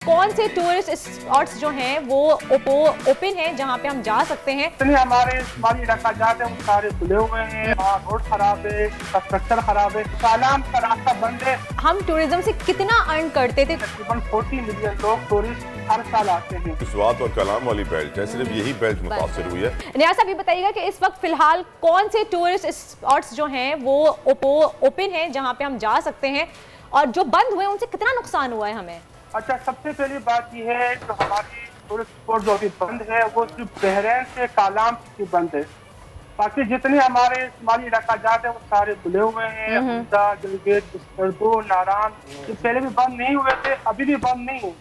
कौन से tourist spots जो हैं वो ओपन हैं जहाँ पे हम जा सकते हैं? हमारे शुमाली इलाका जाते हैं वो सारे खुले हुए हैं, रोड खराब है, इंफ्रास्ट्रक्चर खराब है, कालाम का रास्ता बंद है। हम टूरिज्म से कितना अर्न करते थे? तकरीबन 40 मिलियन लोग टूरिस्ट हर साल आते हैं। स्वात और कलाम वाली बेल्ट है, सिर्फ यही बेल्ट मुतासर हुई है। नियाज़ साहब ये बताइएगा कि इस वक्त फिलहाल कौन से टूरिस्ट स्पॉट्स जो हैं वो ओपन हैं जहाँ पे हम जा सकते हैं, और जो बंद हुए उनसे कितना नुकसान हुआ है हमें? अच्छा, सबसे पहली बात यह है जो हमारी टूरिस्ट स्पॉट जो अभी बंद है वो सिर्फ बहरैन से कालाम की बंद है। बाकी जितने हमारे शुमाली इलाका जाते हैं वो सारे खुले हुए हैं। हुड्डा, जलगेट, बिस्करदो, नारान, ये पहले भी बंद नहीं हुए थे, अभी भी बंद नहीं है।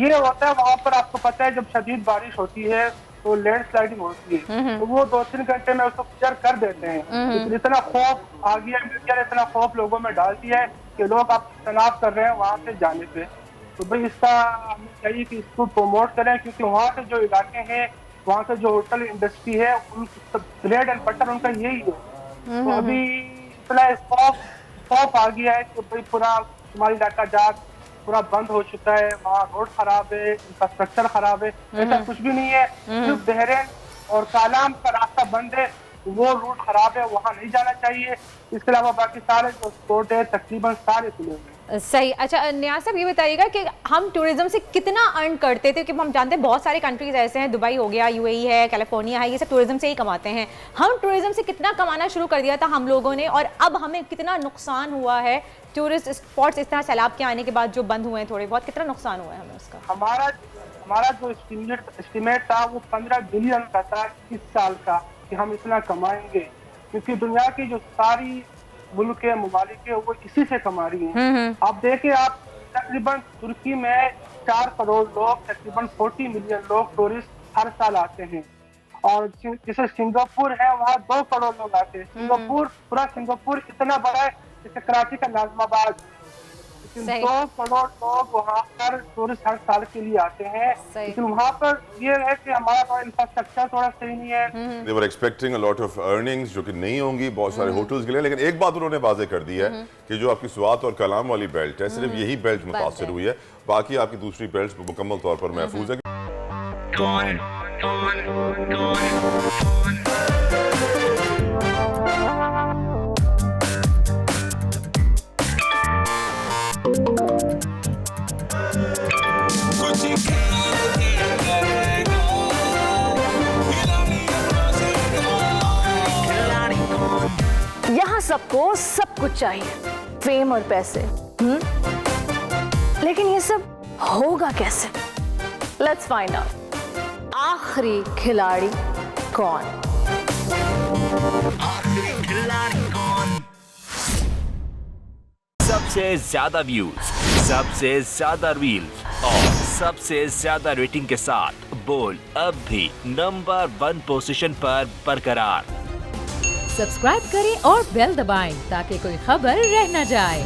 ये होता है वहाँ पर, आपको पता है जब शदीद बारिश होती है तो लैंड स्लाइडिंग होती है, तो वो 2-3 घंटे में उसको क्लियर कर देते हैं। इतना खौफ आ गया, मीडिया ने इतना खौफ लोगों में डाल दिया है कि लोग अब तनाव कर रहे हैं वहाँ से जाने पे। तो भाई इसका हमें चाहिए कि इसको प्रमोट करें, क्योंकि वहाँ से जो इलाके हैं, वहाँ से जो होटल इंडस्ट्री है, ब्रेड एंड बटर उनका यही है। तो अभी इतना खौफ आ गया है कि भाई पूरा हमारी इलाका जात पूरा बंद हो चुका है, वहाँ रोड खराब है, इंफ्रास्ट्रक्चर खराब है, ऐसा कुछ भी नहीं है। सिर्फ बहरैन और कालाम का रास्ता बंद है, वो रूट खराब है, वहाँ नहीं जाना चाहिए। इसके अलावा बाकी सारे जो स्पॉट है तकरीबन सारे खुले हुए हैं। सही। अच्छा नियाज़ साहब ये बताइएगा कि हम टूरिज्म से कितना अर्न करते थे? क्योंकि हम जानते हैं बहुत सारे कंट्रीज ऐसे हैं, दुबई हो गया, यूएई है, कैलिफोर्निया है, ये सब टूरिज्म से ही कमाते हैं। हम टूरिज्म से कितना कमाना शुरू कर दिया था हम लोगों ने, और अब हमें कितना नुकसान हुआ है टूरिस्ट स्पॉट्स इस तरह सैलाब के आने के बाद जो बंद हुए हैं थोड़े बहुत, कितना नुकसान हुआ है हमें उसका? हमारा जो एस्टिमेट था वो 15 बिलियन का था इस साल का, कि हम इतना कमाएंगे, क्योंकि दुनिया की जो सारी मुल्क के ममालिक है वो इसी से कमा रही हैं। आप देखिए, आप तकरीबन तुर्की में 4 करोड़ लोग, तकरीबन 40 मिलियन लोग टूरिस्ट हर साल आते हैं, और जैसे सिंगापुर है वहाँ 2 करोड़ लोग आते हैं। पूरा सिंगापुर इतना बड़ा है जैसे कराची का नाज़िमाबाद, 2 करोड़ लोग वहाँ पर टूरिस्ट हर साल के लिए आते हैं। लेकिन वहाँ पर ये है कि हमारा थोड़ा इंफ्रास्ट्रक्चर थोड़ा सही नहीं है। They were expecting a lot of earnings जो कि नहीं होंगी बहुत सारे होटल्स के लिए, लेकिन एक बात उन्होंने वाजे कर दी है कि जो आपकी स्वात और कलाम वाली बेल्ट है, सिर्फ यही बेल्ट मुतासर हुई है, बाकी आपकी दूसरी बेल्ट मुकम्मल तौर पर महफूज है। यहाँ सबको सब कुछ चाहिए, फेम और पैसे, लेकिन ये सब होगा कैसे? Let's find out. आखिरी खिलाड़ी कौन? सबसे ज्यादा व्यूज, सबसे ज्यादा रील्स और सबसे ज्यादा रेटिंग के साथ बोल अब भी नंबर 1 पोजीशन पर बरकरार। सब्सक्राइब करें और बेल दबाएं ताकि कोई खबर रह न जाए।